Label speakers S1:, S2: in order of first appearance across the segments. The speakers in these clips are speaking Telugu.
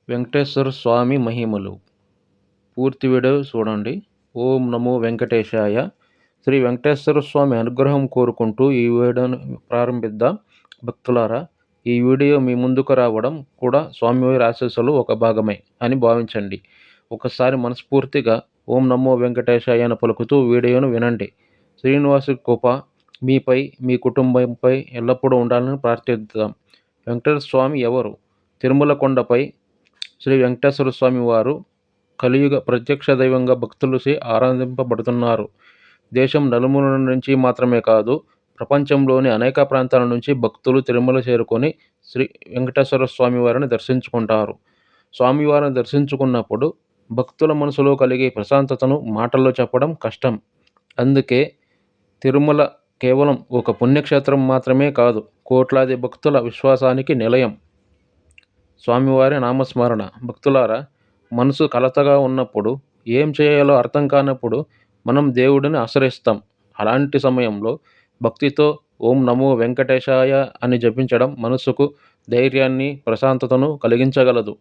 S1: వెంకటేశ్వర స్వామి మహిమలు పూర్తి వీడియో చూడండి. ఓం నమో వెంకటేశాయ. శ్రీ వెంకటేశ్వర స్వామి అనుగ్రహం కోరుకుంటూ ఈ వీడియోను ప్రారంభిద్దాం. భక్తులారా, ఈ వీడియో మీ ముందుకు రావడం కూడా స్వామివారి ఆశీస్సులు ఒక భాగమే అని భావించండి. ఒకసారి మనస్ఫూర్తిగా ఓం నమో వెంకటేశాయ అని పలుకుతూ వీడియోను వినండి. శ్రీనివాసు కృప మీపై, మీ కుటుంబంపై ఎల్లప్పుడూ ఉండాలని ప్రార్థిద్దాం. వెంకటేశ్వర స్వామి ఎవరు? తిరుమల కొండపై శ్రీ వెంకటేశ్వర స్వామి వారు కలియుగ ప్రత్యక్ష దైవంగా భక్తులచే ఆరాధింపబడుతున్నారు. దేశం నలుమూలల నుంచి మాత్రమే కాదు, ప్రపంచంలోని అనేక ప్రాంతాల నుంచి భక్తులు తిరుమల చేరుకొని శ్రీ వెంకటేశ్వర స్వామి వారిని దర్శించుకుంటారు. స్వామివారిని దర్శించుకున్నప్పుడు భక్తుల మనసులో కలిగే ప్రశాంతతను మాటల్లో చెప్పడం కష్టం. అందుకే తిరుమల కేవలం ఒక పుణ్యక్షేత్రం మాత్రమే కాదు, కోట్లాది భక్తుల విశ్వాసానికి నిలయం. స్వామివారి నామస్మరణ. భక్తులారా, మనసు కలతగా ఉన్నప్పుడు, ఏం చేయాలో అర్థం కానప్పుడు మనం దేవుడిని ఆశ్రయిస్తాం. అలాంటి సమయంలో భక్తితో ఓం నమో వెంకటేశాయ అని జపించడం మనసుకు ధైర్యాన్ని, ప్రశాంతతను కలిగించగలదు.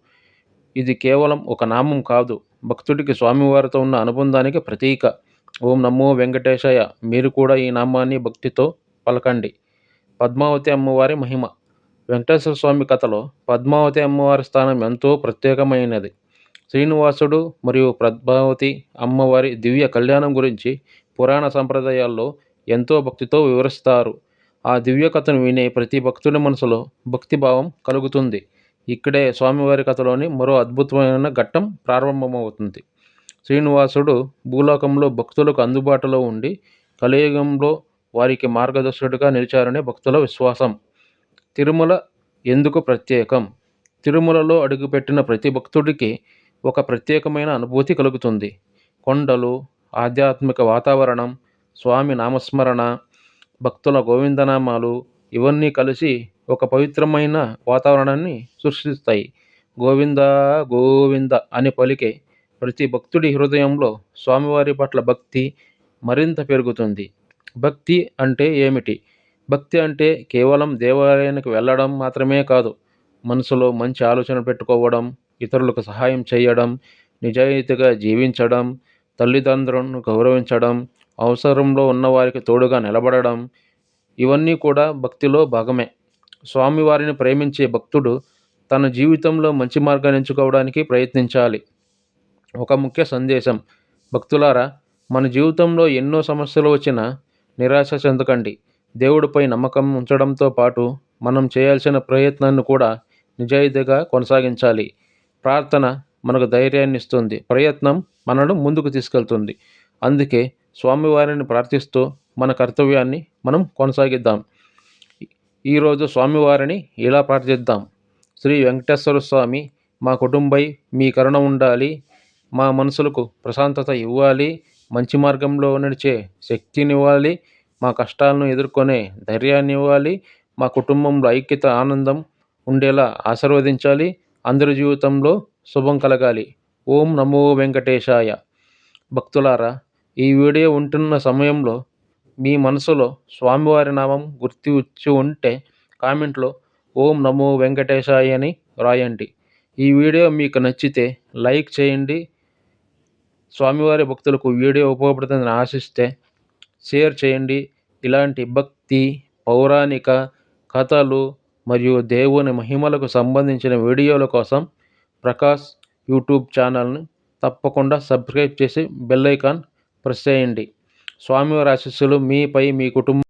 S1: ఇది కేవలం ఒక నామం కాదు, భక్తుడికి స్వామివారితో ఉన్న అనుబంధానికి ప్రతీక. ఓం నమో వెంకటేశాయ. మీరు కూడా ఈ నామాన్ని భక్తితో పలకండి. పద్మావతి అమ్మవారి మహిమ. వెంకటేశ్వర స్వామి కథలో పద్మావతి అమ్మవారి స్థానం ఎంతో ప్రత్యేకమైనది. శ్రీనివాసుడు మరియు పద్మావతి అమ్మవారి దివ్య కళ్యాణం గురించి పురాణ సంప్రదాయాల్లో ఎంతో భక్తితో వివరిస్తారు. ఆ దివ్య కథను వినే ప్రతి భక్తుడి మనసులో భక్తిభావం కలుగుతుంది. ఇక్కడే స్వామివారి కథలోని మరో అద్భుతమైన ఘట్టం ప్రారంభమవుతుంది. శ్రీనివాసుడు భూలోకంలో భక్తులకు అందుబాటులో ఉండి కలియుగంలో వారికి మార్గదర్శకుడిగా నిలిచారనే భక్తుల విశ్వాసం. తిరుమల ఎందుకు ప్రత్యేకం? తిరుమలలో అడుగుపెట్టిన ప్రతి భక్తుడికి ఒక ప్రత్యేకమైన అనుభూతి కలుగుతుంది. కొండలు, ఆధ్యాత్మిక వాతావరణం, స్వామి నామస్మరణ, భక్తుల గోవిందనామాలు ఇవన్నీ కలిసి ఒక పవిత్రమైన వాతావరణాన్ని సృష్టిస్తాయి. గోవింద గోవింద అని పలికే ప్రతి భక్తుడి హృదయంలో స్వామివారి పట్ల భక్తి మరింత పెరుగుతుంది. భక్తి అంటే ఏమిటి? భక్తి అంటే కేవలం దేవాలయానికి వెళ్ళడం మాత్రమే కాదు. మనసులో మంచి ఆలోచన పెట్టుకోవడం, ఇతరులకు సహాయం చేయడం, నిజాయితీగా జీవించడం, తల్లిదండ్రులను గౌరవించడం, అవసరంలో ఉన్నవారికి తోడుగా నిలబడడం ఇవన్నీ కూడా భక్తిలో భాగమే. స్వామివారిని ప్రేమించే భక్తుడు తన జీవితంలో మంచి మార్గాన్ని ఎంచుకోవడానికి ప్రయత్నించాలి. ఒక ముఖ్య సందేశం. భక్తులారా, మన జీవితంలో ఎన్నో సమస్యలు వచ్చినా నిరాశ చెందకండి. దేవుడిపై నమ్మకం ఉంచడంతో పాటు మనం చేయాల్సిన ప్రయత్నాన్ని కూడా నిజాయితీగా కొనసాగించాలి. ప్రార్థన మనకు ధైర్యాన్ని ఇస్తుంది, ప్రయత్నం మనను ముందుకు తీసుకెళ్తుంది. అందుకే స్వామివారిని ప్రార్థిస్తూ మన కర్తవ్యాన్ని మనం కొనసాగిద్దాం. ఈరోజు స్వామివారిని ఇలా ప్రార్థిద్దాం. శ్రీ వెంకటేశ్వర స్వామి, మా కుటుంబై మీ కరుణ ఉండాలి, మా మనసులకు ప్రశాంతత ఇవ్వాలి, మంచి మార్గంలో నడిచే శక్తినివ్వాలి, మా కష్టాలను ఎదుర్కొనే ధైర్యాన్ని ఇవ్వాలి, మా కుటుంబంలో ఐక్యత, ఆనందం ఉండేలా ఆశీర్వదించాలి, అందరి జీవితంలో శుభం కలగాలి. ఓం నమో వెంకటేశాయ. భక్తులారా, ఈ వీడియో ఉంటున్న సమయంలో మీ మనసులో స్వామివారి నామం గుర్తు వచ్చి ఉంటే కామెంట్లో ఓం నమో వెంకటేశాయ అని రాయండి. ఈ వీడియో మీకు నచ్చితే లైక్ చేయండి. స్వామివారి భక్తులకు వీడియో ఉపయోగపడుతుందని ఆశిస్తే షేర్ చేయండి. ఇలాంటి భక్తి, పౌరాణిక కథలు మరియు దేవుని మహిమలకు సంబంధించిన వీడియోల కోసం ప్రకాష్ యూట్యూబ్ ఛానల్ని తప్పకుండా సబ్స్క్రైబ్ చేసి బెల్ ఐకాన్ ప్రెస్ చేయండి. స్వామివారి ఆశీస్సులు మీపై, మీ కుటుంబం